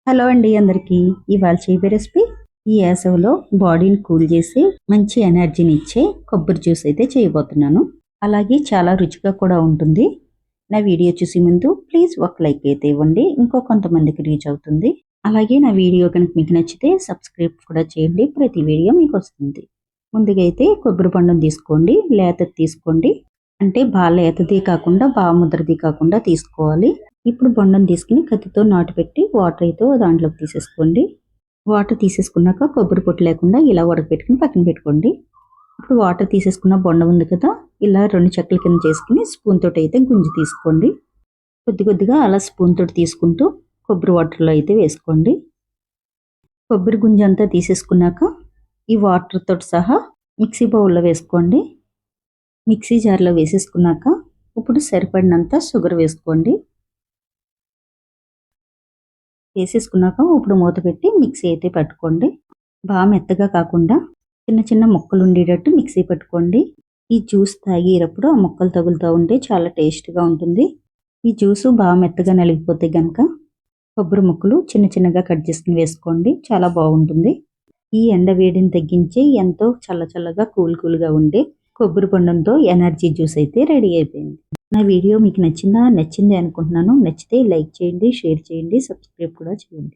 Hello అండి అందరికీ. ఇవాళ చేయబోయే రెసిపీ ఈ వేసవిలో బాడీని కూల్ చేసి మంచి ఎనర్జీని ఇచ్చే కొబ్బరి జ్యూస్ అయితే చేయబోతున్నాను. అలాగే చాలా రుచిగా కూడా ఉంటుంది. నా వీడియో చూసే ముందు ప్లీజ్ ఒక లైక్ అయితే ఇవ్వండి. ఇంకో కొంతమందికి రీచ్ అవుతుంది. అలాగే నా వీడియో కనుక మీకు నచ్చితే సబ్స్క్రైబ్ కూడా చేయండి. ప్రతి వీడియో మీకు వస్తుంది. ముందుగా అయితే కొబ్బరి పండును తీసుకోండి. లేతది తీసుకోండి. అంటే బాగా లేతది కాకుండా బాగా ముద్రది కాకుండా తీసుకోవాలి. ఇప్పుడు బొండం తీసుకుని కత్తితో నాటు పెట్టి వాటర్ అయితే దాంట్లోకి తీసేసుకోండి. వాటర్ తీసేసుకున్నాక కొబ్బరి పొట్టు లేకుండా ఇలా ఉడకబెట్టుకుని పక్కన పెట్టుకోండి. ఇప్పుడు వాటర్ తీసేసుకున్న బొండం ఉంది కదా, ఇలా 2 చెక్కల కింద చేసుకుని స్పూన్ తోటి అయితే గుంజి తీసుకోండి. కొద్ది కొద్దిగా అలా స్పూన్ తోటి తీసుకుంటూ కొబ్బరి వాటర్లో అయితే వేసుకోండి. కొబ్బరి గుంజి అంతా తీసేసుకున్నాక ఈ వాటర్ తోటి సహా మిక్సీ బౌల్లో వేసుకోండి. మిక్సీ జార్లో వేసేసుకున్నాక ఇప్పుడు సరిపడినంత షుగర్ వేసుకోండి. వేసేసుకున్నాక ఇప్పుడు మూత పెట్టి మిక్సీ అయితే పట్టుకోండి. బాగా మెత్తగా కాకుండా చిన్న చిన్న ముక్కలు ఉండేటట్టు మిక్సీ పట్టుకోండి. ఈ జ్యూస్ తాగేటప్పుడు ఆ ముక్కలు తగులుతూ ఉంటే చాలా టేస్ట్గా ఉంటుంది. ఈ జ్యూసు బాగా మెత్తగా నలిగిపోతే కనుక కొబ్బరి ముక్కలు చిన్న చిన్నగా కట్ చేసుకుని వేసుకోండి. చాలా బాగుంటుంది. ఈ ఎండ వేడిని తగ్గించి ఎంతో చల్లగా కూల్గా ఉండే కొబ్బరి బొండంతో ఎనర్జీ జ్యూస్ అయితే రెడీ అయిపోయింది. నా వీడియో మీకు నచ్చింది అనుకుంటున్నాను. నచ్చితే లైక్ చేయండి, షేర్ చేయండి, సబ్స్క్రైబ్ కూడా చేయండి.